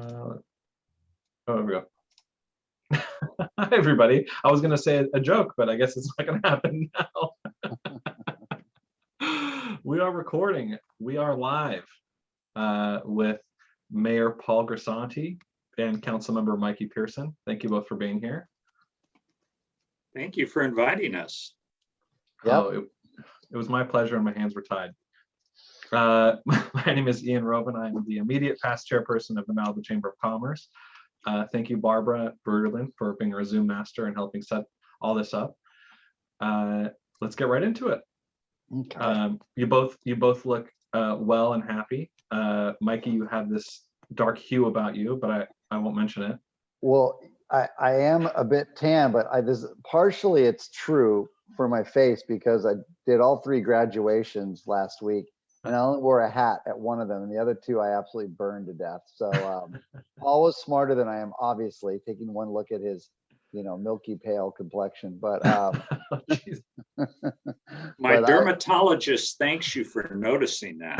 there we go. Hi, everybody. I was going to say a joke, but I guess it's not going to happen now. We are recording. We are live with Mayor Paul Grisanti and Councilmember Mikke Pierson. Thank you both for being here. Thank you for inviting us. Yep. Oh, it was my pleasure, and my hands were tied. My name is Roven. I'm the immediate past chairperson of the Malibu Chamber of Commerce. Thank you, Barbara Berlin, for being our Zoom master and helping set all this up. Let's get right into it. Okay. You both look well and happy. Mikke, you have this dark hue about you, but I won't mention it. Well, I am a bit tan, but partially it's true for my face because I did all 3 graduations last week. And I only wore a hat at one of them, and the other 2 I absolutely burned to death. So Paul was smarter than I am, obviously, taking one look at his, milky pale complexion. But my dermatologist thanks you for noticing that.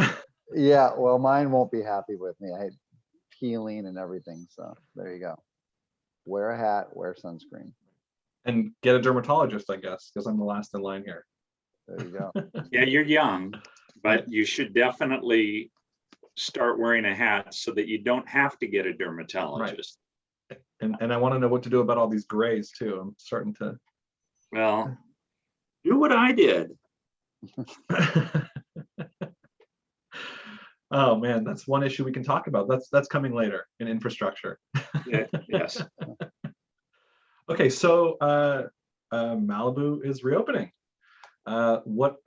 Yeah, well, mine won't be happy with me. I had peeling and everything. So there you go. Wear a hat, wear sunscreen, and get a dermatologist, I guess, because I'm the last in line here. There you go. Yeah, you're young, but you should definitely start wearing a hat so that you don't have to get a dermatologist. Right. And I want to know what to do about all these grays too. I'm starting to. Well, do what I did. Oh man, that's one issue we can talk about. That's coming later in infrastructure. Yeah, yes. Okay, so Malibu is reopening. What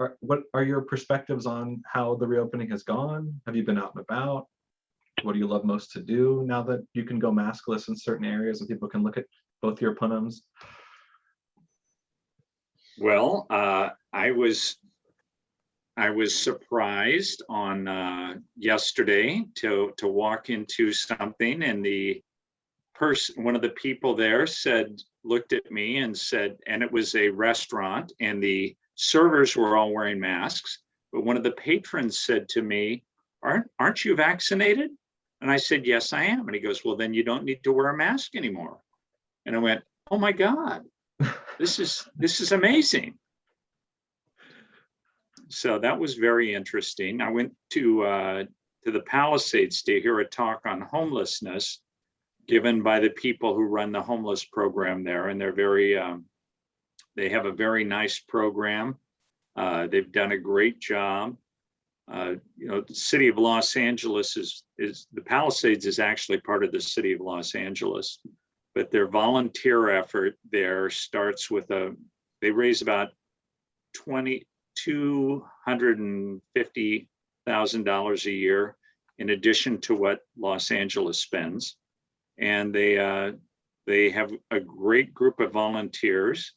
are your perspectives on how the reopening has gone? Have you been out and about? What do you love most to do now that you can go maskless in certain areas and people can look at both your punums? Well, I was surprised on yesterday to walk into something, and one of the people there looked at me and said, and it was a restaurant, and the servers were all wearing masks, but one of the patrons said to me, aren't you vaccinated? And I said, yes, I am. And he goes, well, then you don't need to wear a mask anymore. And I went, oh my God, this is amazing. So that was very interesting. I went to the Palisades to hear a talk on homelessness given by the people who run the homeless program there. And they're they have a very nice program. They've done a great job. The city of Los Angeles is the Palisades is actually part of the city of Los Angeles, but their volunteer effort there starts with they raise about $250,000 a year in addition to what Los Angeles spends. And they have a great group of volunteers.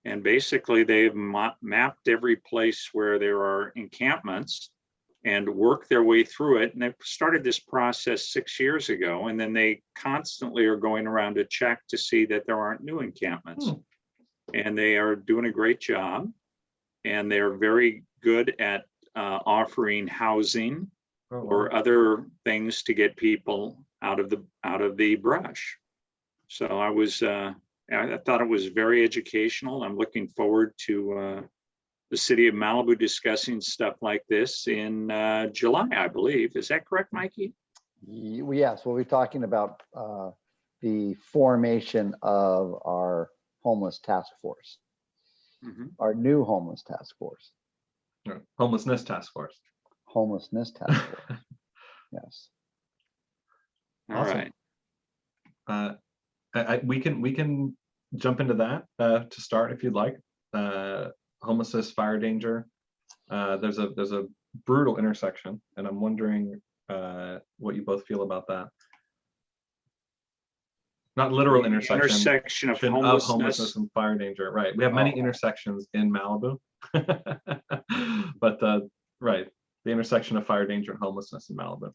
And basically they've mapped every place where there are encampments and worked their way through it. And they started this process 6 years ago. And then they constantly are going around to check to see that there aren't new encampments. And they are doing a great job. And they're very good at offering housing or other things to get people out of the brush. So I thought it was very educational. I'm looking forward to the city of Malibu discussing stuff like this in July, I believe. Is that correct, Mikke? Yes, we'll be talking about the formation of our homeless task force, our new homeless task force. Homelessness task force. Homelessness task force. Yes. Awesome. All right. We can jump into that to start if you'd like. Homelessness, fire danger. There's a brutal intersection, and I'm wondering what you both feel about that. Not literal intersection of homelessness and fire danger. Right. We have many intersections in Malibu, but the intersection of fire danger and homelessness in Malibu.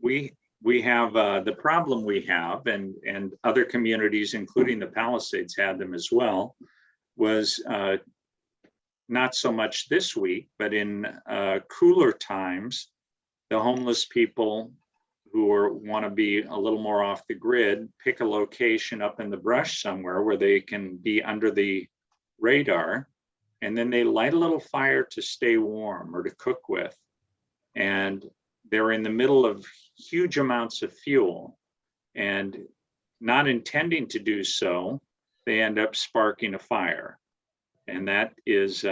We have the problem we have, and other communities, including the Palisades, had them as well, was not so much this week, but in cooler times, the homeless people want to be a little more off the grid, pick a location up in the brush somewhere where they can be under the radar. And then they light a little fire to stay warm or to cook with. And they're in the middle of huge amounts of fuel, and not intending to do so, they end up sparking a fire. And that is,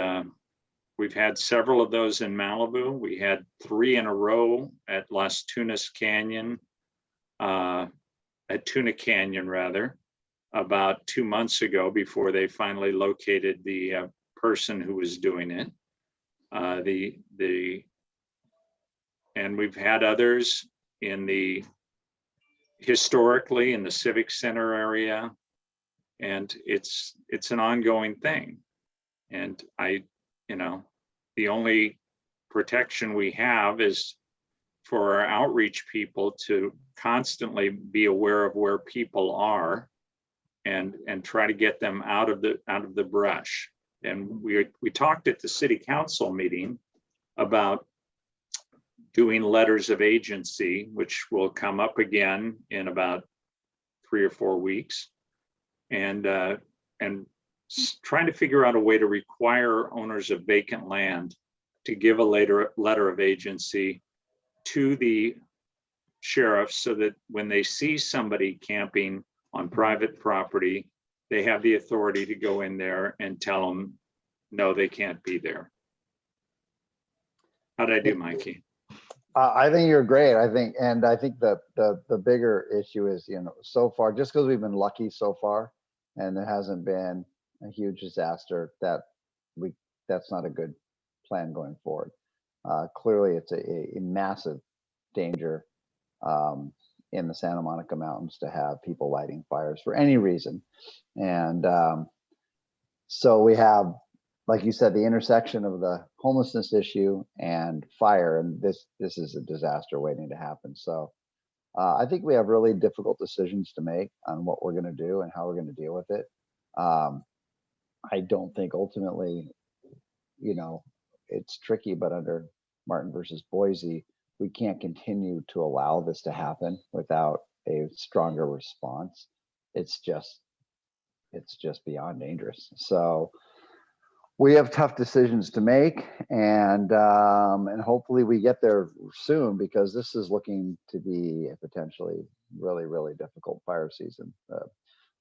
we've had several of those in Malibu. We had 3 in a row at Las Tunas Canyon, at Tuna Canyon rather, about 2 months ago before they finally located the person who was doing it. And we've had others historically in the Civic Center area, and it's an ongoing thing. And the only protection we have is for our outreach people to constantly be aware of where people are and try to get them out of the brush. And we talked at the city council meeting about doing letters of agency, which will come up again in about 3 or 4 weeks, and trying to figure out a way to require owners of vacant land to give a letter of agency to the sheriff, so that when they see somebody camping on private property, they have the authority to go in there and tell them, no, they can't be there. How'd I do, Mikey? I think you're great. I think the bigger issue is, so far, just because we've been lucky so far, and there hasn't been a huge disaster, that's not a good plan going forward. Clearly, it's a massive danger in the Santa Monica Mountains to have people lighting fires for any reason, and so we have, like you said, the intersection of the homelessness issue and fire, and this is a disaster waiting to happen. So I think we have really difficult decisions to make on what we're going to do and how we're going to deal with it. I don't think ultimately, it's tricky, but under Martin versus Boise, we can't continue to allow this to happen without a stronger response. It's just beyond dangerous. So we have tough decisions to make, and hopefully we get there soon, because this is looking to be a potentially really, really difficult fire season.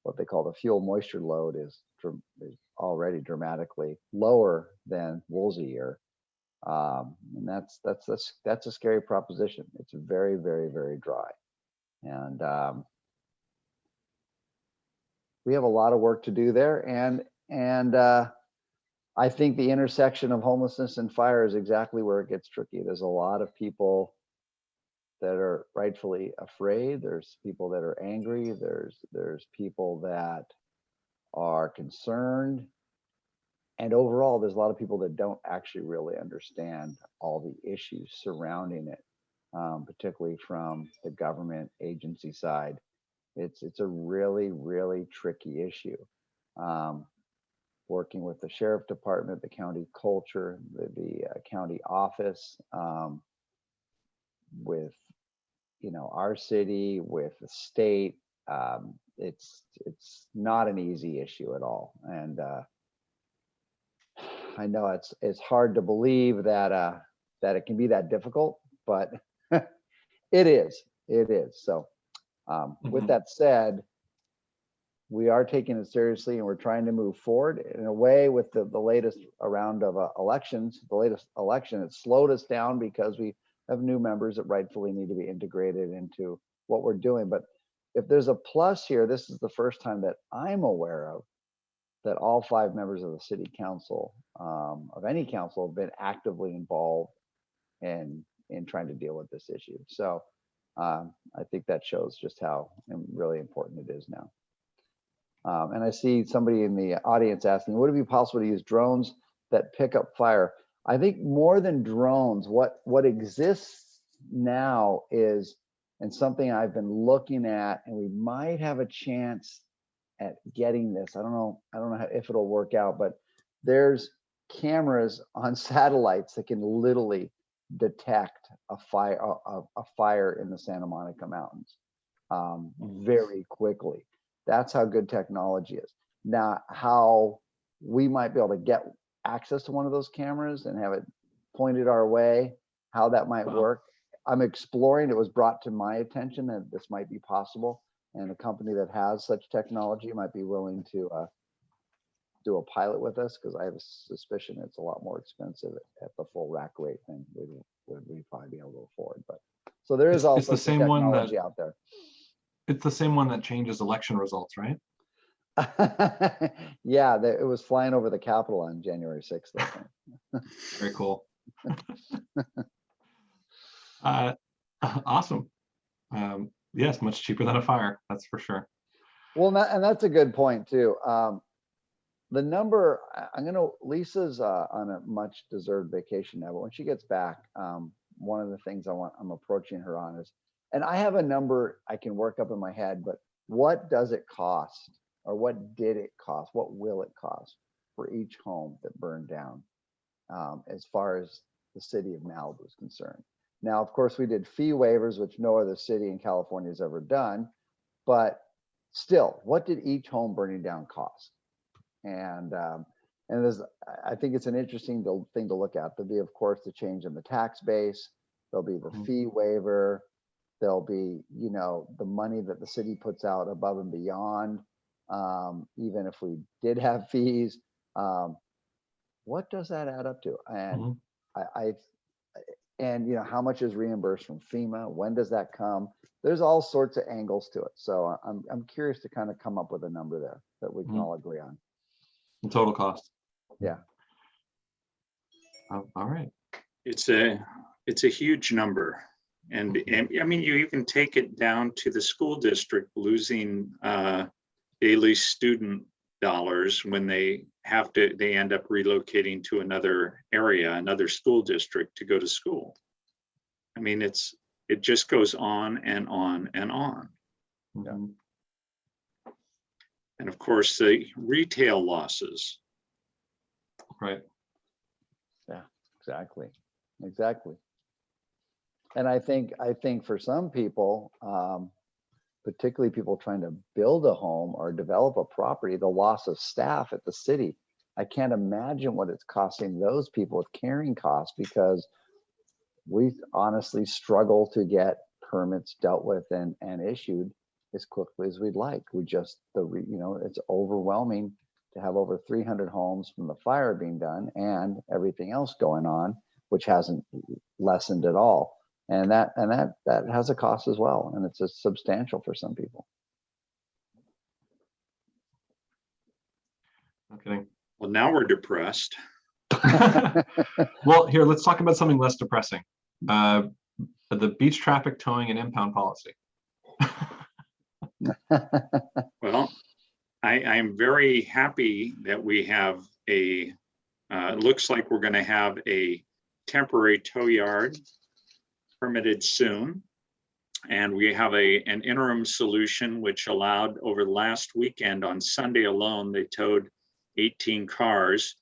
What they call the fuel moisture load is already dramatically lower than Woolsey year, and that's a scary proposition. It's very, very, very dry, and we have a lot of work to do there, and I think the intersection of homelessness and fire is exactly where it gets tricky. There's a lot of people that are rightfully afraid. There's people that are angry. There's people that are concerned. And overall, there's a lot of people that don't actually really understand all the issues surrounding it, particularly from the government agency side. It's a really, really tricky issue. Working with the sheriff department, the county culture, the county office, with our city, with the state, it's not an easy issue at all. And I know it's hard to believe that it can be that difficult, but it is. So with that said, we are taking it seriously, and we're trying to move forward in a way. With the latest round of elections, the latest election, it slowed us down because we have new members that rightfully need to be integrated into what we're doing. But if there's a plus here, this is the first time that I'm aware of that all 5 members of the city council, of any council, have been actively involved in trying to deal with this issue. So I think that shows just how really important it is now. And I see somebody in the audience asking, would it be possible to use drones that pick up fire? I think more than drones, what exists now is, and something I've been looking at, and we might have a chance at getting this. I don't know if it'll work out, but there's cameras on satellites that can literally detect a fire in the Santa Monica Mountains very quickly. That's how good technology is. Now, how we might be able to get access to one of those cameras and have it pointed our way, how that might work, I'm exploring. It was brought to my attention that this might be possible, and a company that has such technology might be willing to do a pilot with us, because I have a suspicion it's a lot more expensive at the full rack rate than we'd probably be able to afford. But so there is also the same one technology out there. It's the same one that changes election results, right? Yeah, it was flying over the Capitol on January 6th. I think. Very cool. Awesome. Yes, much cheaper than a fire, that's for sure. Well, and that's a good point too. The number, Lisa's on a much deserved vacation now, but when she gets back, one of the things I'm approaching her on is, and I have a number I can work up in my head, but what does it cost, or what did it cost? What will it cost for each home that burned down, as far as the city of Malibu is concerned? Now, of course, we did fee waivers, which no other city in California has ever done, but still, what did each home burning down cost? And I think it's an interesting thing to look at. There'll be, of course, the change in the tax base. There'll be the fee waiver. There'll be, the money that the city puts out above and beyond. Even if we did have fees, what does that add up to? And how much is reimbursed from FEMA? When does that come? There's all sorts of angles to it. So I'm curious to kind of come up with a number there that we can all agree on. The total cost. Yeah. All right. It's a huge number. And I mean, you even take it down to the school district losing daily student dollars when they end up relocating to another area, another school district to go to school. I mean, it just goes on and on and on. Yeah. And of course, the retail losses. Right. Yeah, exactly. And I think for some people, particularly people trying to build a home or develop a property, the loss of staff at the city, I can't imagine what it's costing those people with carrying costs, because we honestly struggle to get permits dealt with and issued as quickly as we'd like. It's overwhelming to have over 300 homes from the fire being done and everything else going on, which hasn't lessened at all. And that has a cost as well, and it's substantial for some people. Okay. Well, now we're depressed. Well, here, let's talk about something less depressing. The beach traffic towing and impound policy. Well, I am very happy that we have looks like we're going to have a temporary tow yard permitted soon. And we have an interim solution which allowed, over the last weekend on Sunday alone, they towed 18 cars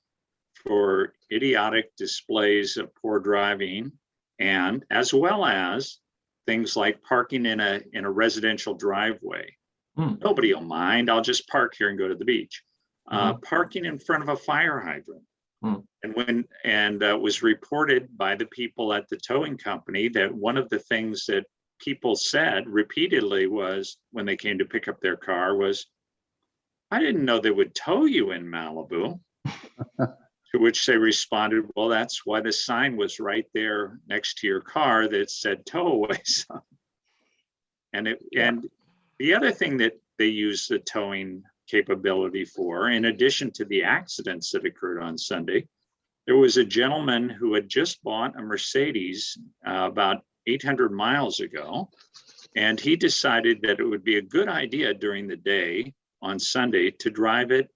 for idiotic displays of poor driving, and as well as things like parking in a residential driveway. Nobody will mind. I'll just park here and go to the beach. Parking in front of a fire hydrant. And it was reported by the people at the towing company that one of the things that people said repeatedly was, when they came to pick up their car, was, "I didn't know they would tow you in Malibu." To which they responded, "Well, that's why the sign was right there next to your car that said tow away sign." And the other thing that they use the towing capability for, in addition to the accidents that occurred on Sunday, there was a gentleman who had just bought a Mercedes about 800 miles ago, and he decided that it would be a good idea during the day on Sunday to drive it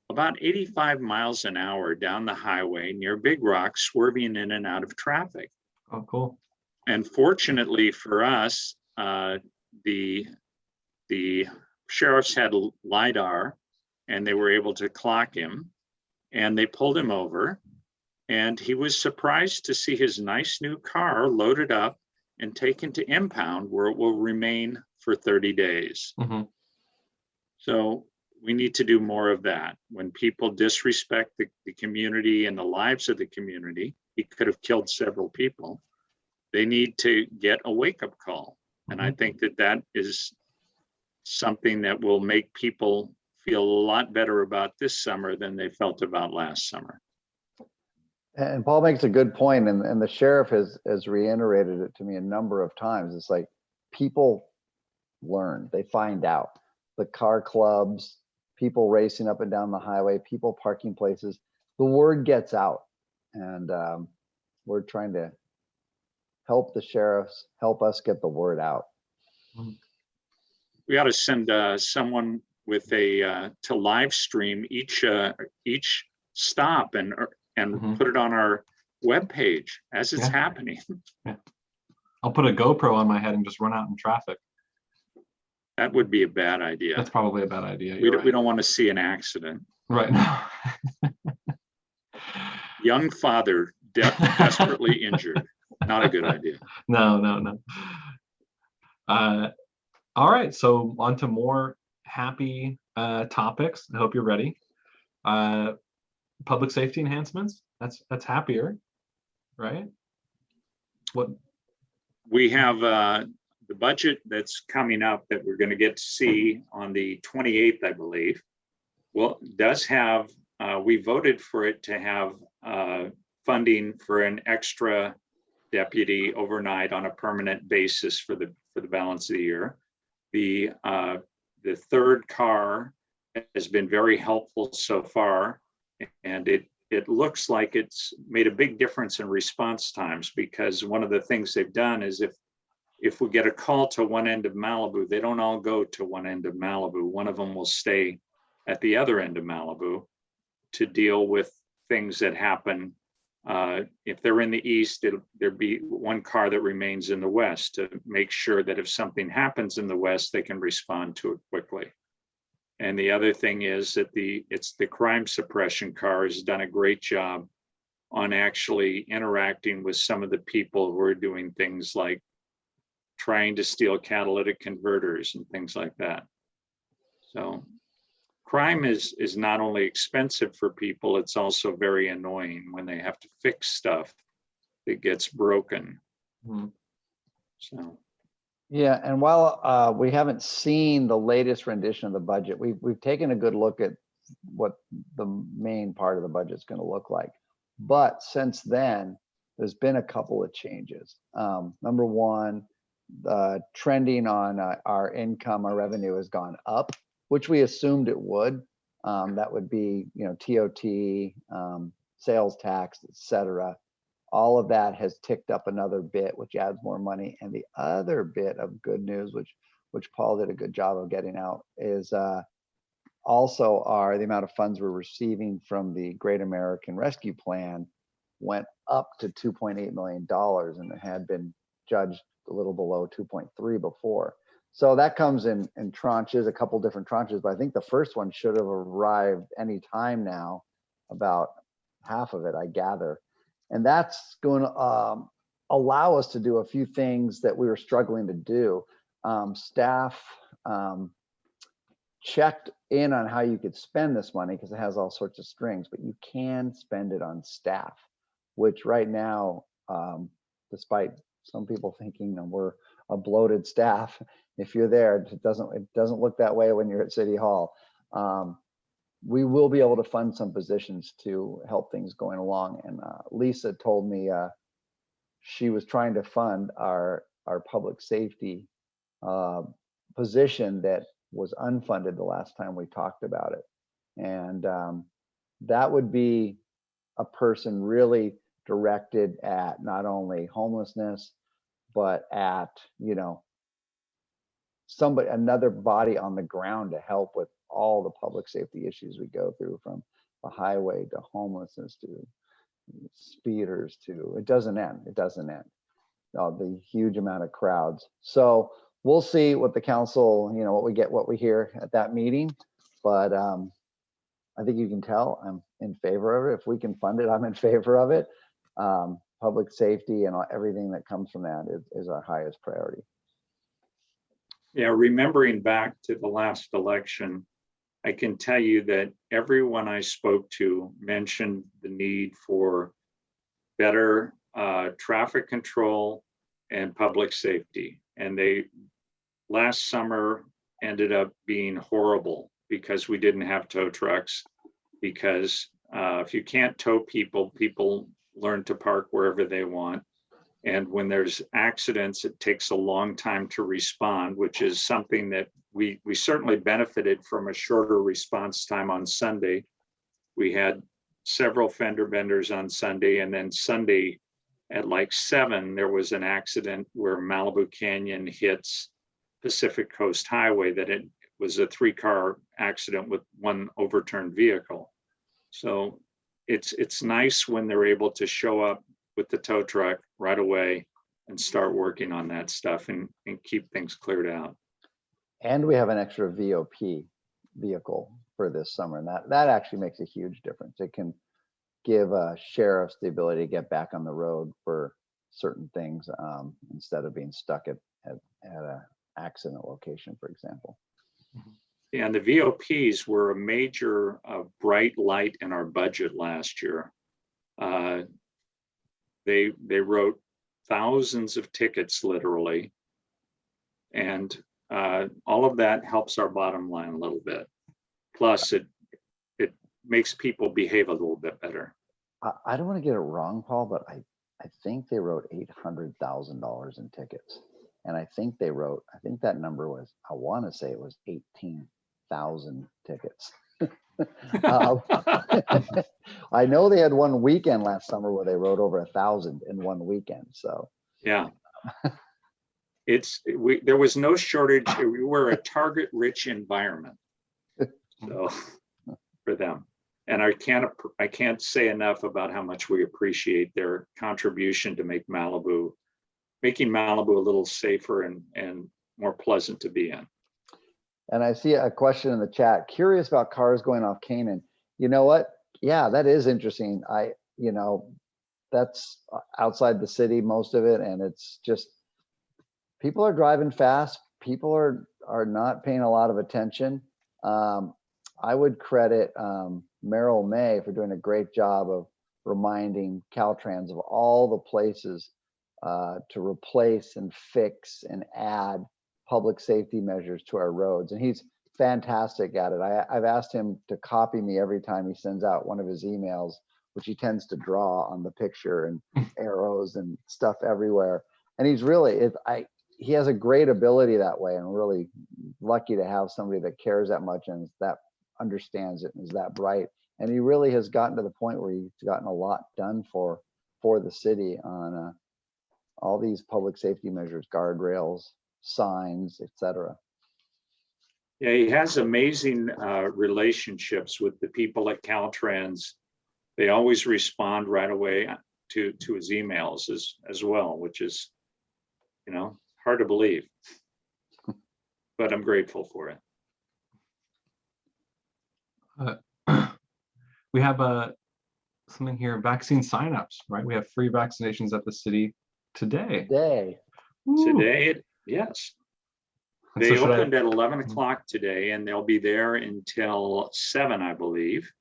about 85 miles an hour down the highway near Big Rock, swerving in and out of traffic. Oh, cool. And fortunately for us, the sheriffs had LiDAR, and they were able to clock him, and they pulled him over. And he was surprised to see his nice new car loaded up and taken to impound, where it will remain for 30 days. Mhm. So we need to do more of that. When people disrespect the community and the lives of the community, he could have killed several people. They need to get a wake-up call. And I think that that is something that will make people feel a lot better about this summer than they felt about last summer. And Paul makes a good point, and the sheriff has reiterated it to me a number of times. It's like people learn, they find out. The car clubs, people racing up and down the highway, people parking places, the word gets out. And we're trying to help the sheriffs, help us get the word out. We ought to send someone with a to live stream each stop and put it on our webpage as it's happening. Yeah. I'll put a GoPro on my head and just run out in traffic. That would be a bad idea. That's probably a bad idea. We don't want to see an accident. Right now. Young father desperately injured. Not a good idea. No. All right, so on to more happy topics. I hope you're ready. Public safety enhancements. That's happier, right? What we have the budget that's coming up that we're going to get to see on the 28th, I believe. Well, does have we voted for it to have funding for an extra deputy overnight on a permanent basis for the balance of the year. The third car has been very helpful so far, and it looks like it's made a big difference in response times, because one of the things they've done is if we get a call to one end of Malibu, they don't all go to one end of Malibu. One of them will stay at the other end of Malibu to deal with things that happen. If they're in the east, there'll be one car that remains in the west to make sure that if something happens in the west, they can respond to it quickly. And the other thing is that it's the crime suppression car has done a great job on actually interacting with some of the people who are doing things like trying to steal catalytic converters and things like that. So crime is not only expensive for people, it's also very annoying when they have to fix stuff that gets broken. So. Yeah, and while we haven't seen the latest rendition of the budget, we've taken a good look at what the main part of the budget is going to look like. But since then, there's been a couple of changes. Number one, trending on our income, our revenue has gone up, which we assumed it would. That would be, TOT, sales tax, etc. All of that has ticked up another bit, which adds more money. And the other bit of good news, which Paul did a good job of getting out, is also the amount of funds we're receiving from the Great American Rescue Plan went up to $2.8 million, and it had been judged a little below 2.3 before. So that comes in tranches, a couple different tranches, but I think the first one should have arrived any time now, about half of it, I gather. And that's going to allow us to do a few things that we were struggling to do. Staff checked in on how you could spend this money, because it has all sorts of strings, but you can spend it on staff, which right now, despite some people thinking we're a bloated staff, if you're there, it doesn't look that way when you're at City Hall. We will be able to fund some positions to help things going along. And Lisa told me she was trying to fund our public safety position that was unfunded the last time we talked about it. And that would be a person really directed at not only homelessness, but at, another body on the ground to help with all the public safety issues we go through, from the highway to homelessness to speeders to, it doesn't end. The huge amount of crowds. So we'll see what the council, what we hear at that meeting. But I think you can tell I'm in favor of it. If we can fund it, I'm in favor of it. Public safety and everything that comes from that is our highest priority. Yeah, remembering back to the last election, I can tell you that everyone I spoke to mentioned the need for better traffic control and public safety. And they last summer ended up being horrible because we didn't have tow trucks. Because if you can't tow people, people learn to park wherever they want. And when there's accidents, it takes a long time to respond, which is something that we certainly benefited from a shorter response time on Sunday. We had several fender benders on Sunday, and then Sunday at like 7, there was an accident where Malibu Canyon hits Pacific Coast Highway, that it was a 3-car accident with one overturned vehicle. So it's nice when they're able to show up with the tow truck right away and start working on that stuff and keep things cleared out. And we have an extra VOP vehicle for this summer, and that actually makes a huge difference. It can give sheriffs the ability to get back on the road for certain things instead of being stuck at an accident location, for example. And the VOPs were a major bright light in our budget last year. They wrote thousands of tickets, literally, and all of that helps our bottom line a little bit. Plus, it makes people behave a little bit better. I don't want to get it wrong, Paul, but I think they wrote $800,000 in tickets, and I think that number was, I want to say it was 18,000 tickets. I know they had one weekend last summer where they wrote over 1,000 in one weekend. So yeah, there was no shortage. We were a target-rich environment, so for them. And I can't say enough about how much we appreciate their contribution to making Malibu a little safer and more pleasant to be in. And I see a question in the chat, curious about cars going off Canaan. You know what? Yeah, that is interesting. That's outside the city, most of it. And it's just, people are driving fast. People are not paying a lot of attention. I would credit Merrill May for doing a great job of reminding Caltrans of all the places to replace and fix and add public safety measures to our roads. And he's fantastic at it. I've asked him to copy me every time he sends out one of his emails, which he tends to draw on the picture and arrows and stuff everywhere. And he's really, he has a great ability that way, and I'm really lucky to have somebody that cares that much and that understands it and is that bright. And he really has gotten to the point where he's gotten a lot done for the city on all these public safety measures, guardrails, signs, etc. Yeah, he has amazing relationships with the people at Caltrans. They always respond right away to his emails as well, which is, hard to believe, but I'm grateful for it. We have something here, vaccine signups, right? We have free vaccinations at the city today. Today, yes. They opened at 11 o'clock today, and they'll be there until 7, I believe.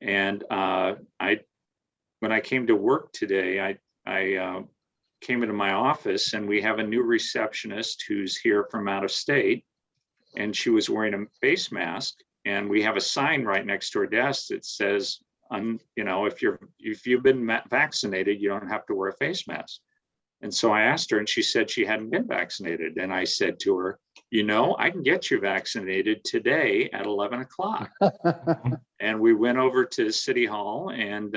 And when I came to work today, I came into my office, and we have a new receptionist who's here from out of state, and she was wearing a face mask. And we have a sign right next to her desk that says, if you've been vaccinated, you don't have to wear a face mask. And so I asked her, and she said she hadn't been vaccinated. And I said to her, I can get you vaccinated today at 11 o'clock. And we went over to City Hall, and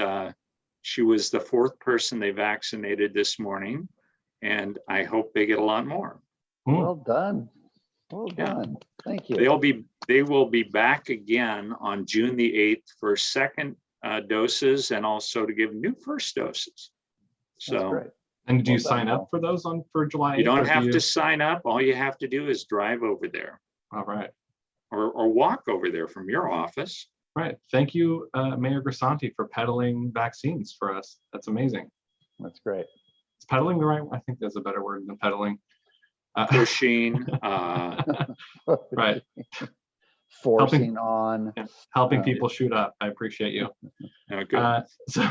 she was the 4th person they vaccinated this morning. And I hope they get a lot more. Well done. Well done. Thank you. They will be back again on June the 8th for second doses, and also to give new first doses. So, and do you sign up for those for July 8th? You don't have to sign up. All you have to do is drive over there. All right. Or walk over there from your office. Right. Thank you, Mayor Grisanti, for peddling vaccines for us. That's amazing. That's great. Is peddling the right? I think there's a better word than peddling. Pushing, Right. Forcing on. Yeah, helping people shoot up. I appreciate you. good. So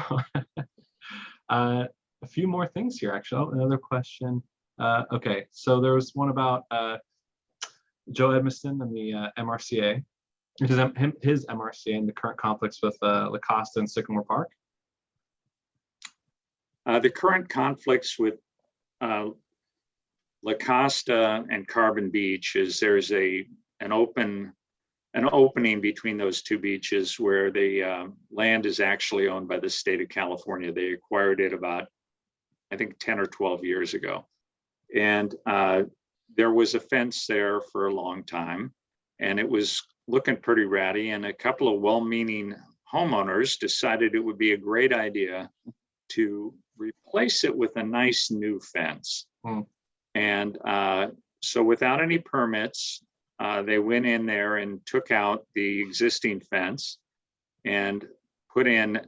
a few more things here, actually. Oh, another question. Okay, so there was one about Joe Edmiston and the MRCA, his MRCA and the current conflicts with Lacoste and Sycamore Park. The current conflicts with Lacoste and Carbon Beach is there's an opening between those two beaches where the land is actually owned by the state of California. They acquired it about, I think, 10 or 12 years ago. And there was a fence there for a long time, and it was looking pretty ratty. And a couple of well-meaning homeowners decided it would be a great idea to replace it with a nice new fence. And so without any permits, they went in there and took out the existing fence and put in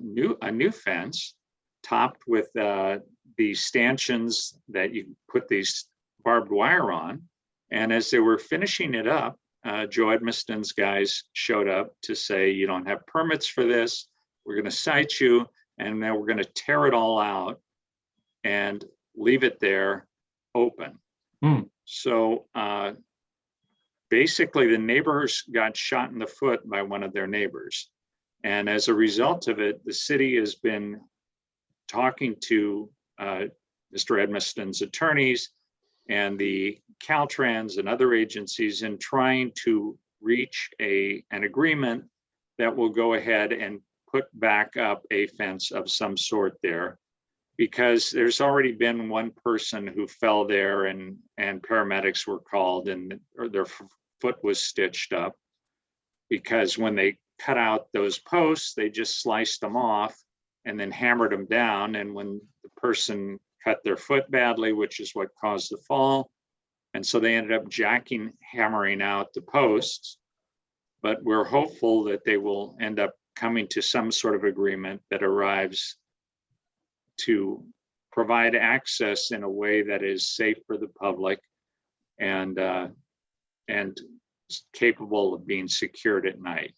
a new fence topped with the stanchions that you put these barbed wire on. And as they were finishing it up, Joe Edmiston's guys showed up to say, you don't have permits for this. We're going to cite you, and then we're going to tear it all out and leave it there open. So basically the neighbors got shot in the foot by one of their neighbors. And as a result of it, the city has been talking to Mr. Edmiston's attorneys and the Caltrans and other agencies in trying to reach an agreement that will go ahead and put back up a fence of some sort there, because there's already been one person who fell there and paramedics were called and their foot was stitched up, because when they cut out those posts, they just sliced them off and then hammered them down. And when the person cut their foot badly, which is what caused the fall, and so they ended up hammering out the posts. But we're hopeful that they will end up coming to some sort of agreement that arrives to provide access in a way that is safe for the public and capable of being secured at night.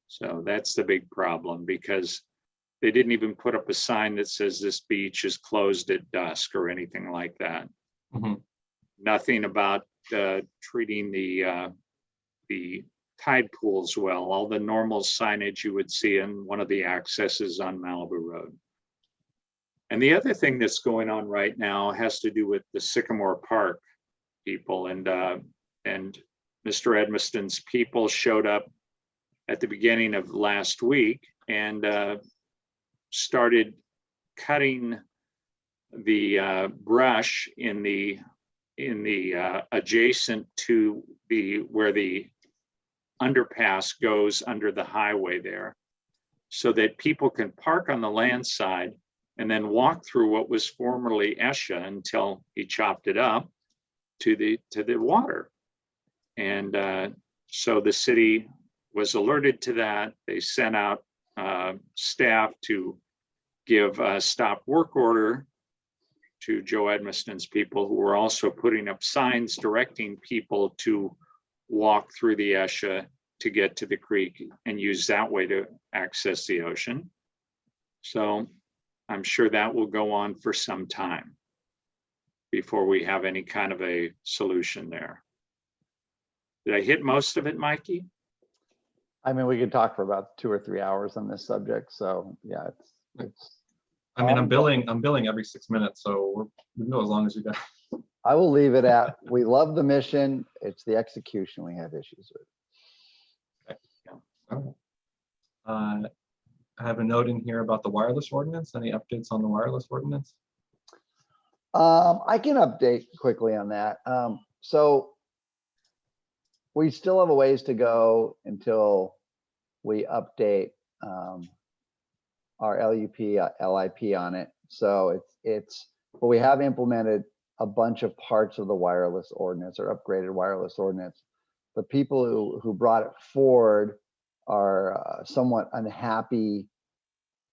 So that's the big problem, because they didn't even put up a sign that says this beach is closed at dusk or anything like that. Nothing about treating the tide pools well, all the normal signage you would see in one of the accesses on Malibu Road. And the other thing that's going on right now has to do with the Sycamore Park people, and Mr. Edmiston's people showed up at the beginning of last week and started cutting the brush in the adjacent to where the underpass goes under the highway there, so that people can park on the land side and then walk through what was formerly ESHA until he chopped it up to the water. And so the city was alerted to that. They sent out staff to give a stop work order to Joe Edmiston's people, who were also putting up signs directing people to walk through the ESHA to get to the creek and use that way to access the ocean. So I'm sure that will go on for some time before we have any kind of a solution there. Did I hit most of it, Mikey? I mean, we could talk for about 2 or 3 hours on this subject. So yeah, it's. I mean, I'm billing every 6 minutes, so we can go as long as you got. I will leave it at, we love the mission. It's the execution we have issues with. Okay. I have a note in here about the wireless ordinance. Any updates on the wireless ordinance? I can update quickly on that. So we still have a ways to go until we update our LUP, LIP on it. So but we have implemented a bunch of parts of the wireless ordinance or upgraded wireless ordinance. The people who brought it forward are somewhat unhappy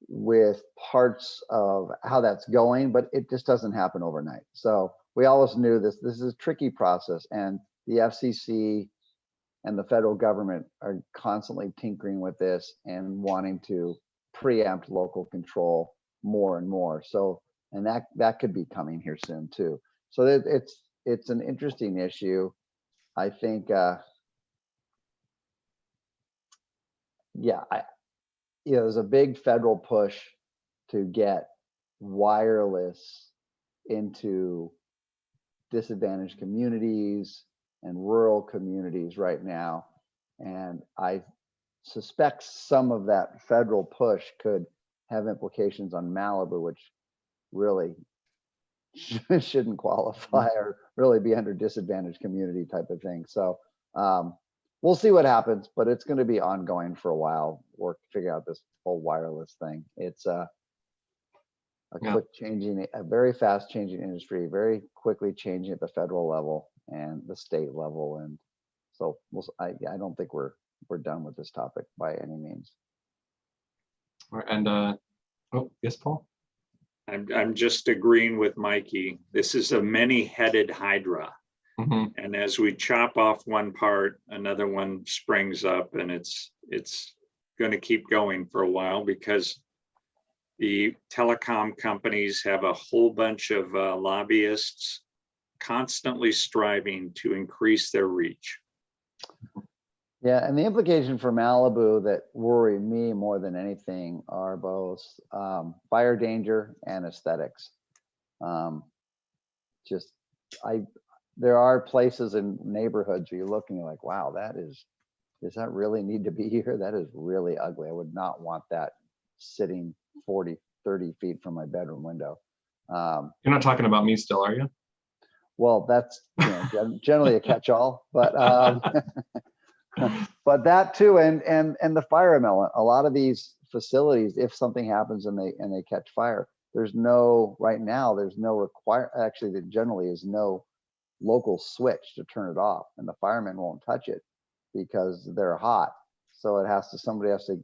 with parts of how that's going, but it just doesn't happen overnight. So we always knew this is a tricky process, and the FCC and the federal government are constantly tinkering with this and wanting to preempt local control more and more. So, and that could be coming here soon too. So it's an interesting issue. I think, there's a big federal push to get wireless into disadvantaged communities and rural communities right now. And I suspect some of that federal push could have implications on Malibu, which really shouldn't qualify or really be under disadvantaged community type of thing. So we'll see what happens, but it's going to be ongoing for a while. We're figuring out this whole wireless thing. It's a very fast changing industry, very quickly changing at the federal level and the state level. And so I don't think we're done with this topic by any means. All right, and oh, yes, Paul. I'm just agreeing with Mikke. This is a many-headed hydra. Mm-hmm. And as we chop off one part, another one springs up, and it's going to keep going for a while because the telecom companies have a whole bunch of lobbyists constantly striving to increase their reach. Yeah, and the implication for Malibu that worry me more than anything are both fire danger and aesthetics. There are places in neighborhoods where you're looking, you're like, wow, does that really need to be here? That is really ugly. I would not want that sitting 40, 30 feet from my bedroom window. You're not talking about me still, are you? Well, that's generally a catch-all, but but that too, and the fire element. A lot of these facilities, if something happens and they catch fire, there's no actually there generally is no local switch to turn it off, and the firemen won't touch it because they're hot. So somebody has to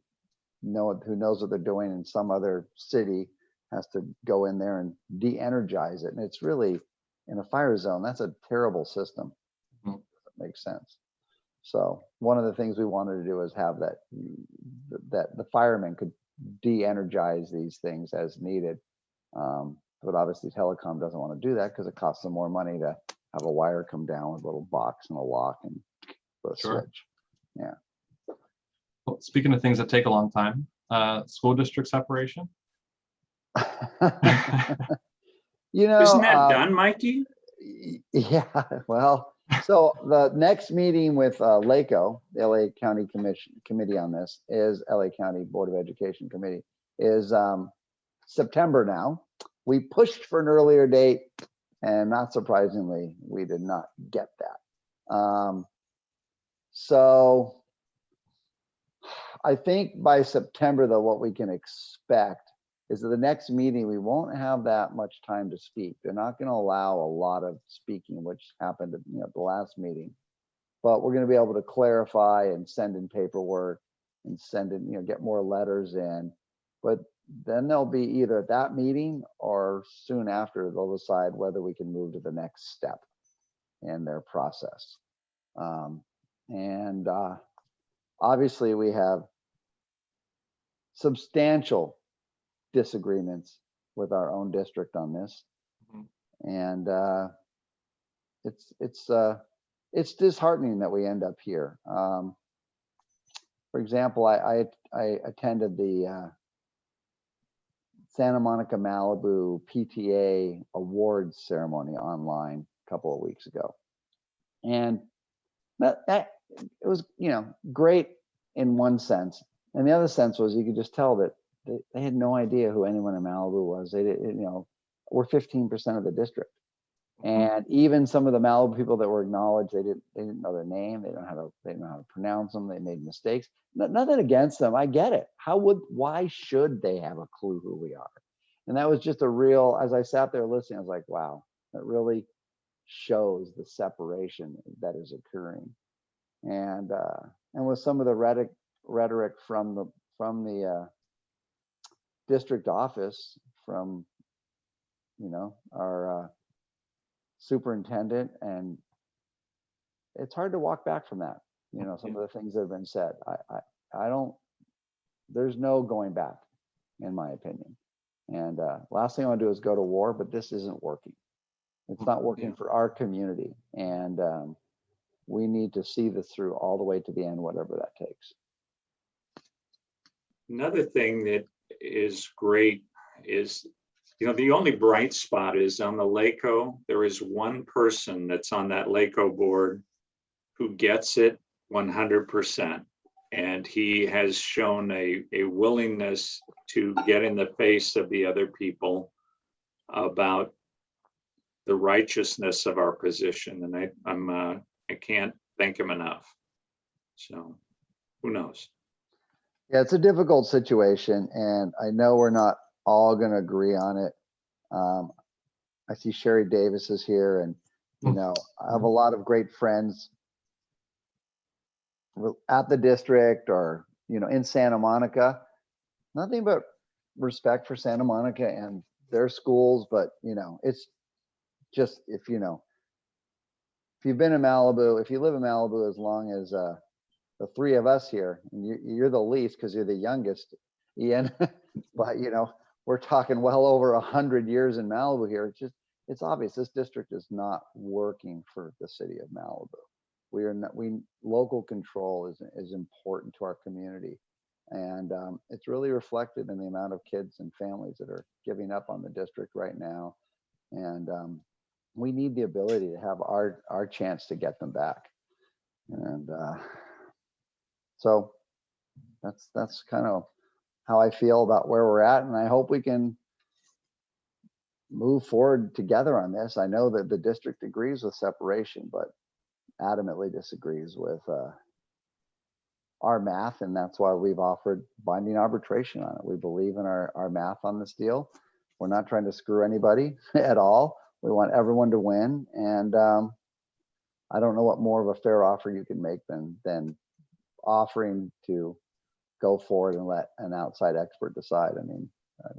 know who knows what they're doing in some other city has to go in there and de-energize it. And it's really, in a fire zone, that's a terrible system. Mm-hmm. That makes sense. So one of the things we wanted to do is have that the firemen could de-energize these things as needed. But obviously telecom doesn't want to do that because it costs them more money to have a wire come down with a little box and a lock and put a switch. Yeah. Well, speaking of things that take a long time, school district separation. Isn't that done, Mikke? Yeah, well, so the next meeting with LACO, the LA County Committee on this is LA County Board of Education Committee is September now. We pushed for an earlier date, and not surprisingly, we did not get that. So I think by September, though, what we can expect is that the next meeting, we won't have that much time to speak. They're not going to allow a lot of speaking, which happened at the last meeting. But we're going to be able to clarify and send in paperwork and send in, get more letters in. But then they'll be either at that meeting or soon after, they'll decide whether we can move to the next step in their process. Obviously, we have substantial disagreements with our own district on this. Mm-hmm. And it's disheartening that we end up here. For example, I attended the Santa Monica Malibu PTA awards ceremony online a couple of weeks ago, and that it was great in one sense, and the other sense was you could just tell that they had no idea who anyone in Malibu was. They didn't, we're 15% of the district. And even some of the Malibu people that were acknowledged, they didn't know their name. They didn't know how to pronounce them. They made mistakes. Nothing against them. I get it. Why should they have a clue who we are? And that was just a real, as I sat there listening, I was like, wow, that really shows the separation that is occurring. And with some of the rhetoric from the district office, from our superintendent, and it's hard to walk back from that. Some of the things that have been said. I don't. There's no going back, in my opinion. And last thing I want to do is go to war, but this isn't working. It's not working for our community, and we need to see this through all the way to the end, whatever that takes. Another thing that is great is, the only bright spot is on the LACO. There is one person that's on that LACO board who gets it 100%. And he has shown a willingness to get in the face of the other people about the righteousness of our position. And I can't thank him enough. So who knows? Yeah, it's a difficult situation, and I know we're not all going to agree on it. I see Sherry Davis is here, and I have a lot of great friends at the district or in Santa Monica. Nothing but respect for Santa Monica and their schools, but it's just, if you've been in Malibu, if you live in Malibu as long as the three of us here, and you're the least because you're the youngest, Ian, but we're talking well over 100 years in Malibu here. It's obvious this district is not working for the city of Malibu. Local control is important to our community, and it's really reflected in the amount of kids and families that are giving up on the district right now. And we need the ability to have our chance to get them back. And so that's kind of how I feel about where we're at, and I hope we can move forward together on this. I know that the district agrees with separation, but adamantly disagrees with our math, and that's why we've offered binding arbitration on it. We believe in our math on this deal. We're not trying to screw anybody at all. We want everyone to win, and I don't know what more of a fair offer you can make than offering to go forward and let an outside expert decide. I mean,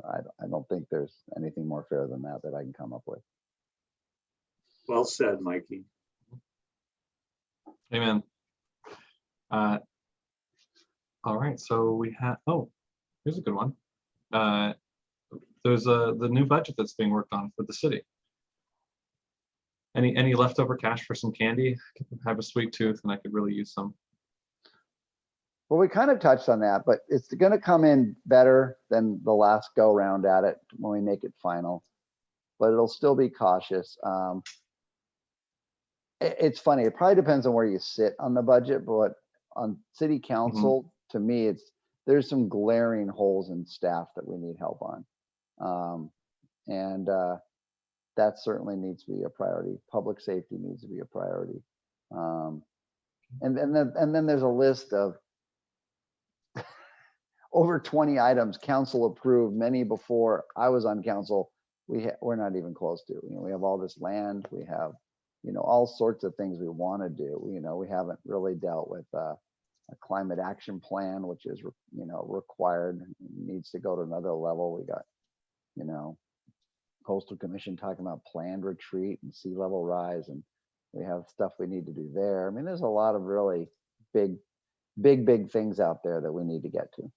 I don't think there's anything more fair than that I can come up with. Well said, Mikey. Amen. All right, so we have, here's a good one. There's the new budget that's being worked on for the city. Any leftover cash for some candy? I have a sweet tooth and I could really use some. Well, we kind of touched on that, but it's going to come in better than the last go round at it when we make it final, but it'll still be cautious. It's funny. It probably depends on where you sit on the budget, but on city council, to me, there's some glaring holes in staff that we need help on. And that certainly needs to be a priority. Public safety needs to be a priority. And then there's a list of over 20 items council approved, many before I was on council. We're not even close to. We have all this land. We have all sorts of things we want to do. We haven't really dealt with a climate action plan, which is required, needs to go to another level. We got coastal commission talking about planned retreat and sea level rise, and we have stuff we need to do there. I mean, there's a lot of really big things out there that we need to get to.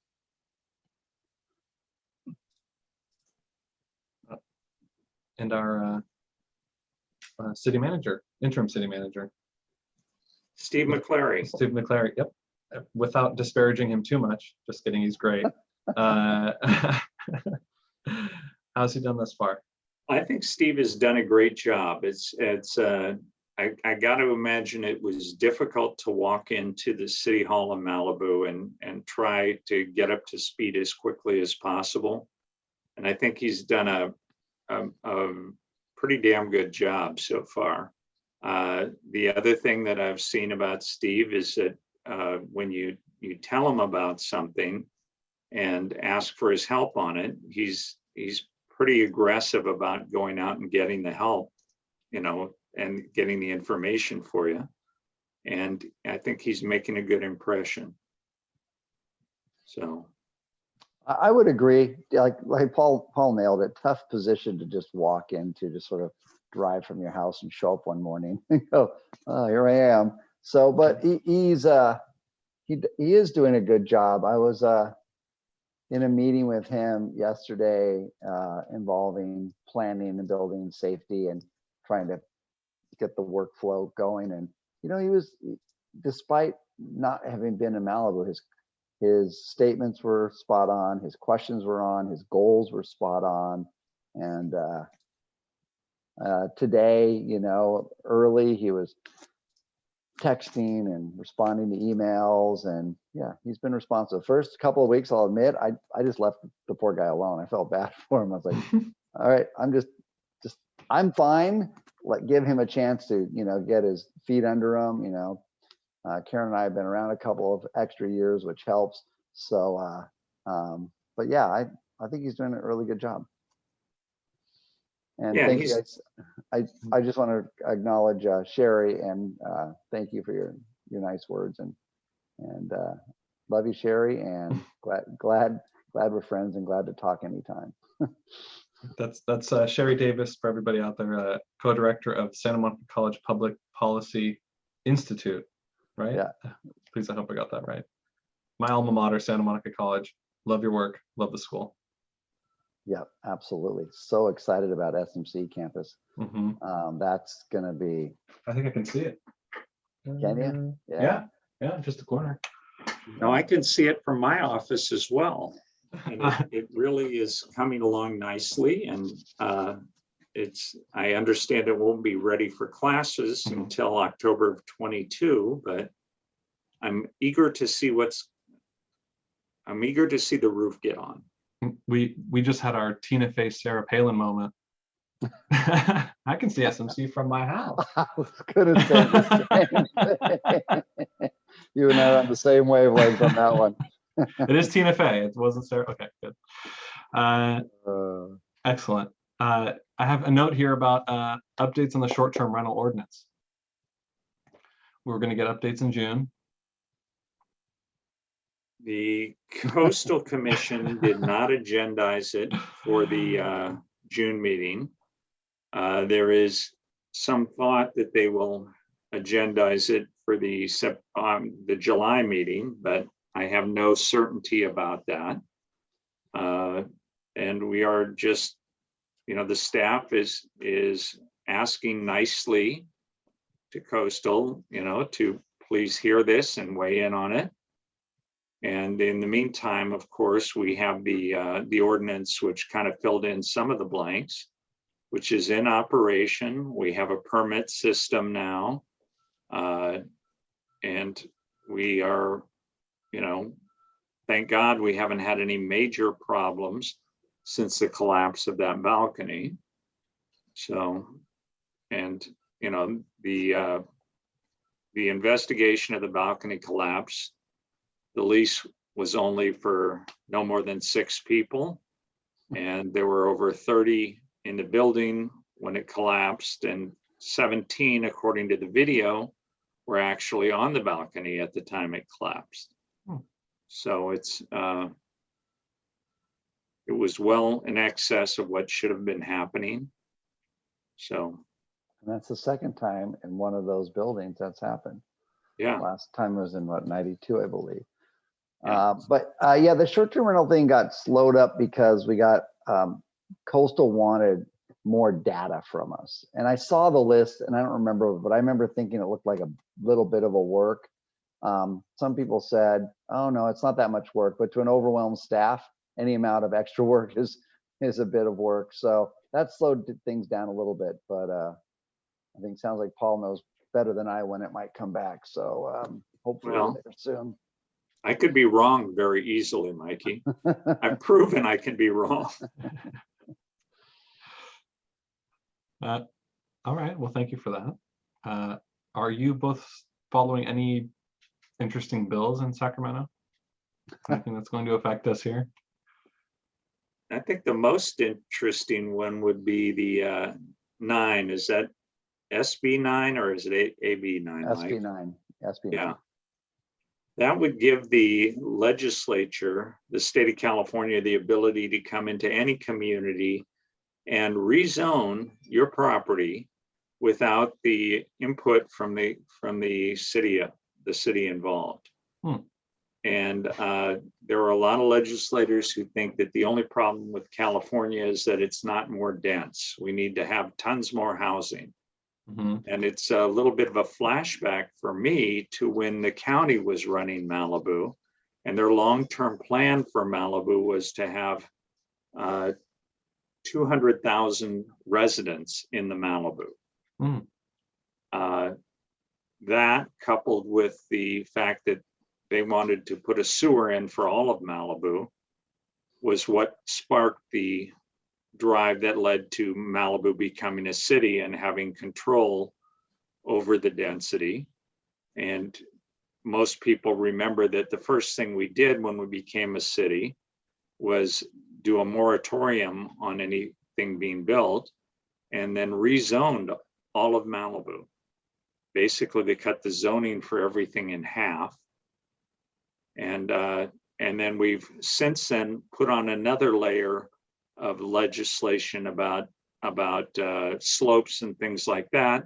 And our city manager, interim city manager, Steve McClary. Steve McClary. Yep. Without disparaging him too much, just kidding. He's great. How's he done thus far? I think Steve has done a great job. I got to imagine it was difficult to walk into the City Hall in Malibu and try to get up to speed as quickly as possible. And I think he's done a pretty damn good job so far. The other thing that I've seen about Steve is that when you tell him about something and ask for his help on it, he's pretty aggressive about going out and getting the help, and getting the information for you. And I think he's making a good impression. So, I would agree. Like Paul nailed it. Tough position to just walk into, to sort of drive from your house and show up one morning and go, oh, here I am. So, but he is doing a good job. I was in a meeting with him yesterday involving planning and building safety and trying to get the workflow going. And, he was, despite not having been in Malibu, his statements were spot on, his questions were on, his goals were spot on. And today, early, he was texting and responding to emails, and yeah, he's been responsive. First couple of weeks, I'll admit, I just left the poor guy alone. I felt bad for him. I was like, all right, I'm fine. Give him a chance to, get his feet under him. Karen and I have been around a couple of extra years, which helps. So, but yeah, I think he's doing a really good job. And yeah, thank you. I just want to acknowledge Sherry, and thank you for your nice words, and love you, Sherry, and glad we're friends, and glad to talk anytime. That's Sherry Davis, for everybody out there, co-director of Santa Monica College Public Policy Institute, right? Yeah. Please, I hope I got that right. My alma mater, Santa Monica College. Love your work. Love the school. Yeah, absolutely. So excited about SMC campus. Mm-hmm. That's gonna be. I think I can see it. Can you? Yeah, just a corner. no, I can see it from my office as well. And it really is coming along nicely. And I understand it won't be ready for classes until October of 22, but I'm eager to see the roof get on. We just had our Tina Fey Sarah Palin moment. I can see SMC from my house. I was gonna say the same thing. You and I are on the same wavelength on that one. It is Tina Fey. It wasn't Sarah. Okay, good. Excellent. I have a note here about updates on the short-term rental ordinance. We're going to get updates in June. The Coastal Commission did not agendize it for the June meeting. There is some thought that they will agendize it for the July meeting, but I have no certainty about that. And we are just, the staff is asking nicely to Coastal, to please hear this and weigh in on it. And in the meantime, of course, we have the ordinance, which kind of filled in some of the blanks, which is in operation. We have a permit system now. And we are, thank God we haven't had any major problems since the collapse of that balcony. So, and, the investigation of the balcony collapse, the lease was only for no more than 6 people. And there were over 30 in the building when it collapsed, and 17, according to the video, were actually on the balcony at the time it collapsed. So it was well in excess of what should have been happening. So. And that's the second time in one of those buildings that's happened. Yeah. Last time was in 92, I believe. Yeah. But the short-term rental thing got slowed up because we got Coastal wanted more data from us. And I saw the list, and I don't remember, but I remember thinking it looked like a little bit of a work. Some people said, oh no, it's not that much work, but to an overwhelmed staff, any amount of extra work is a bit of work. So that slowed things down a little bit, but I think it sounds like Paul knows better than I when it might come back. So hopefully we're there soon. I could be wrong very easily, Mikey. I've proven I can be wrong. All right. Well, thank you for that. Are you both following any interesting bills in Sacramento? Anything that's going to affect us here? I think the most interesting one would be the 9. Is that SB 9 or is it AB 9? SB 9. SB 9. Yeah. that would give the legislature, the state of California, the ability to come into any community and rezone your property without the input from the city involved. And there are a lot of legislators who think that the only problem with California is that it's not more dense. We need to have tons more housing. And it's a little bit of a flashback for me to when the county was running Malibu, and their long-term plan for Malibu was to have 200,000 residents in the Malibu. That coupled with the fact that they wanted to put a sewer in for all of Malibu was what sparked the drive that led to Malibu becoming a city and having control over the density. And most people remember that the first thing we did when we became a city was do a moratorium on anything being built and then rezoned all of Malibu. Basically, they cut the zoning for everything in half. And then we've since then put on another layer of legislation about slopes and things like that,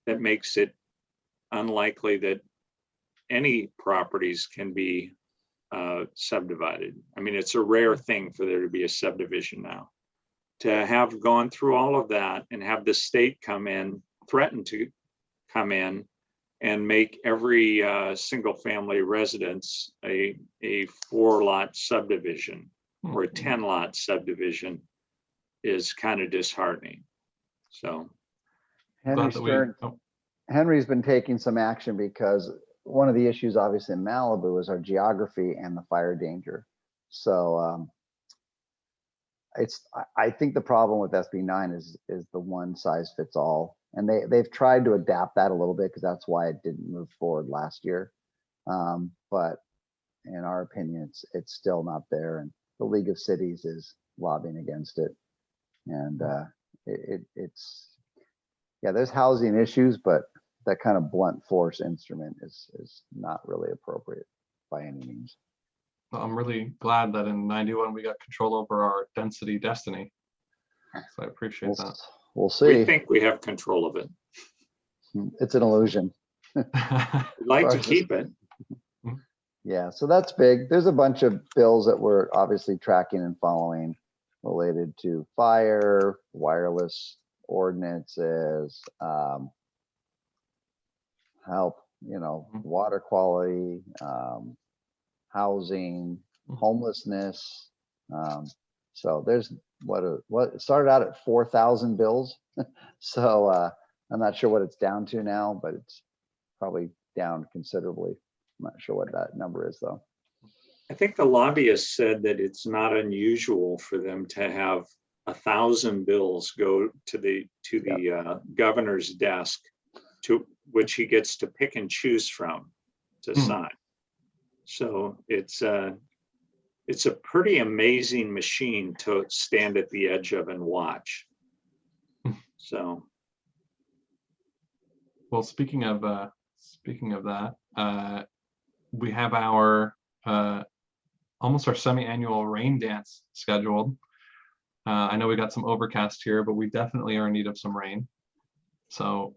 that makes it unlikely that any properties can be subdivided. I mean, it's a rare thing for there to be a subdivision now. To have gone through all of that and have the state come in, threaten to come in and make every single family residence a 4-lot subdivision or a 10-lot subdivision is kind of disheartening. So Henry's been taking some action because one of the issues obviously in Malibu is our geography and the fire danger. So I think the problem with SB 9 is the one size fits all. And they've tried to adapt that a little bit because that's why it didn't move forward last year. But in our opinion, it's still not there. And the League of Cities is lobbying against it. And it's there's housing issues, but that kind of blunt force instrument is not really appropriate by any means. Well, I'm really glad that in 91 we got control over our density destiny. So I appreciate that. We'll see. we think we have control of it. It's an illusion. We'd like to keep it. Yeah, so that's big. There's a bunch of bills that we're obviously tracking and following related to fire, wireless ordinances, help, water quality, housing, homelessness. So there's what started out at 4,000 bills. So I'm not sure what it's down to now, but it's probably down considerably. I'm not sure what that number is though. I think the lobbyists said that it's not unusual for them to have 1,000 bills go to the governor's desk, to which he gets to pick and choose from to sign. So it's a pretty amazing machine to stand at the edge of and watch. So, well, speaking of that, we have our almost our semi-annual rain dance scheduled. I know we got some overcast here, but we definitely are in need of some rain. So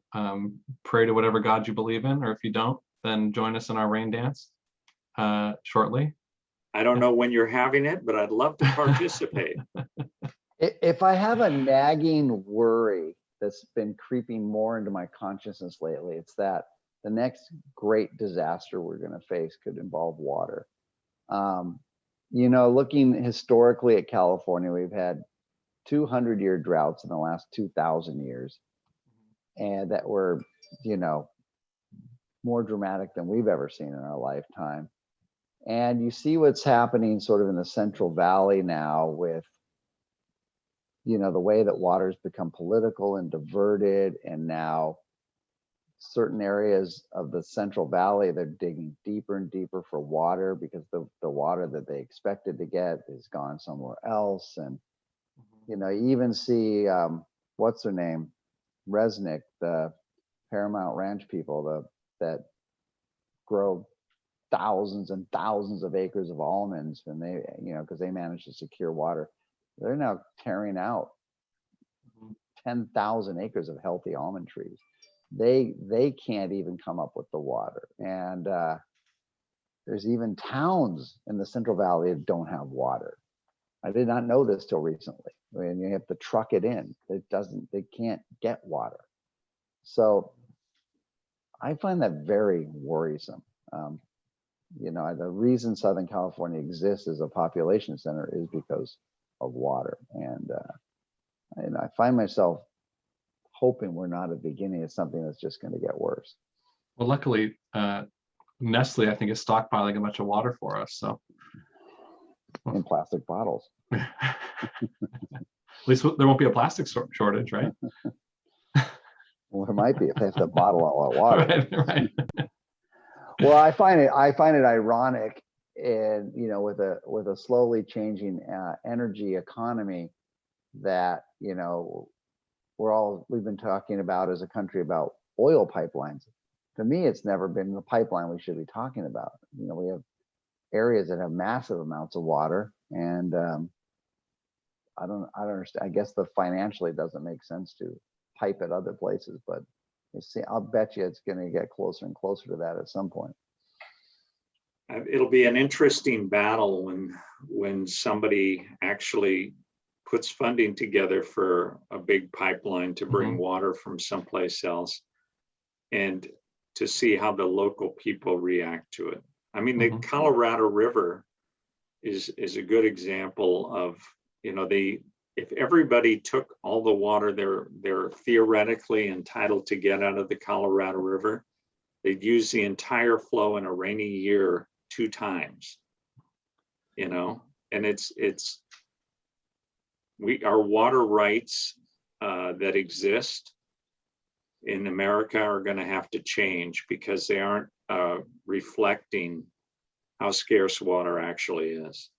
pray to whatever God you believe in, or if you don't, then join us in our rain dance shortly. I don't know when you're having it, but I'd love to participate. If I have a nagging worry that's been creeping more into my consciousness lately, it's that the next great disaster we're going to face could involve water. Looking historically at California, we've had 200-year droughts in the last 2,000 years, and that were, more dramatic than we've ever seen in our lifetime. And you see what's happening sort of in the Central Valley now with, the way that water's become political and diverted, and now certain areas of the Central Valley, they're digging deeper and deeper for water because the water that they expected to get is gone somewhere else. And, you even see, what's their name? Resnick, the Paramount Ranch people that grow thousands and thousands of acres of almonds, and they, you know, because they managed to secure water. They're now tearing out 10,000 acres of healthy almond trees. They can't even come up with the water. And there's even towns in the Central Valley that don't have water. I did not know this till recently. I mean, you have to truck it in. They can't get water. So I find that very worrisome. You know, the reason Southern California exists as a population center is because of water. And I find myself hoping we're not at the beginning of something that's just going to get worse. Well, luckily, Nestle, I think, is stockpiling a bunch of water for us. So In plastic bottles. at least there won't be a plastic shortage, right? Well, there might be if they have to bottle all that water. Right. Well, I find it ironic, and you know, with a slowly changing energy economy, that, you know, we've been talking about as a country about oil pipelines. To me, it's never been the pipeline we should be talking about. You know, we have areas that have massive amounts of water, and I don't understand. I guess financially doesn't make sense to pipe at other places, but I'll bet you it's going to get closer and closer to that at some point. It'll be an interesting battle when somebody actually puts funding together for a big pipeline to bring water from someplace else, and to see how the local people react to it. I mean, the Colorado River is a good example of, you know, if everybody took all the water they're theoretically entitled to get out of the Colorado River, they'd use the entire flow in a rainy year 2 times, you know. And our water rights that exist in America are going to have to change, because they aren't reflecting how scarce water actually is.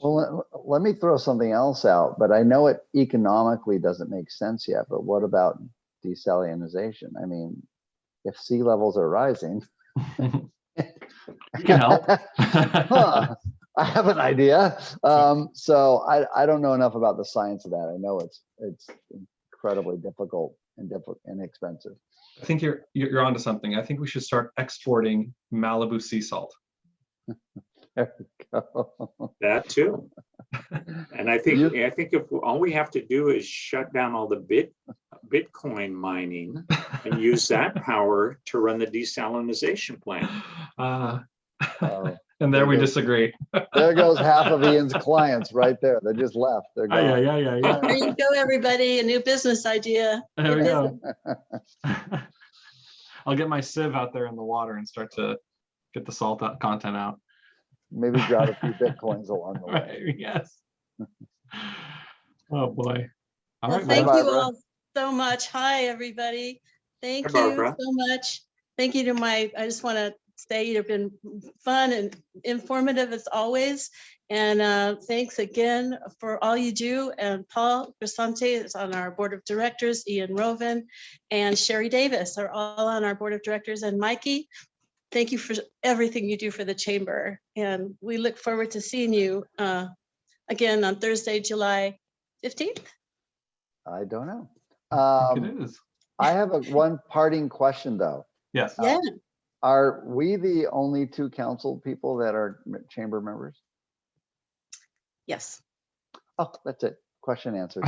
Well, let me throw something else out, but I know it economically doesn't make sense yet, but what about desalination? I mean, if sea levels are rising, You can help. huh, I have an idea. So I don't know enough about the science of that. I know it's incredibly difficult and expensive. I think you're onto something. I think we should start exporting Malibu sea salt. There we go. That too. And I think if all we have to do is shut down all the Bitcoin mining and use that power to run the desalinization plant. And there we disagree. There goes half of Ian's clients right there. They just left. They're gone. Yeah. There you go, everybody. A new business idea. There we go. I'll get my sieve out there in the water and start to get the salt content out. Maybe grab a few Bitcoins along the way. Right, yes. Oh boy. All Well, right. thank Bye, you Barbara. all so much. Hi, everybody. Thank Hi, you Barbara. so much. Thank you to I just want to say you've been fun and informative as always. And thanks again for all you do. And Paul Grisanti is on our board of directors, Ian Roven and Sherry Davis are all on our board of directors, and Mikke. Thank you for everything you do for the chamber. And we look forward to seeing you again on Thursday, July 15th. I don't know. I think it is. I have one parting question though. Yes. Yeah. Are we the only 2 council people that are chamber members? Yes. Oh, that's it. Question answered.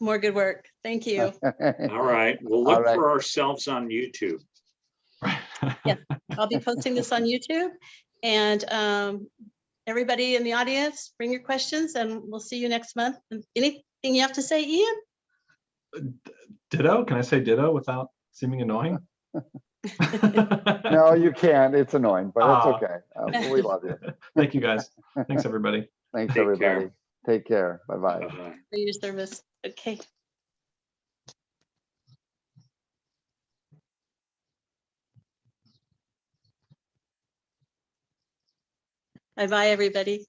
More good work. Thank you. All right, we'll All look right. for ourselves on YouTube. I'll be posting this on YouTube, and everybody in the audience, bring your questions and we'll see you next month. Anything you have to say, Ian? Ditto. Can I say ditto without seeming annoying? No, you can't. It's annoying, but it's Aw. okay. We love you. Thank you guys. Thanks everybody. Thanks, Take everybody. care. Take care. Bye-bye. Bye-bye. For your service. Okay. Bye-bye, everybody.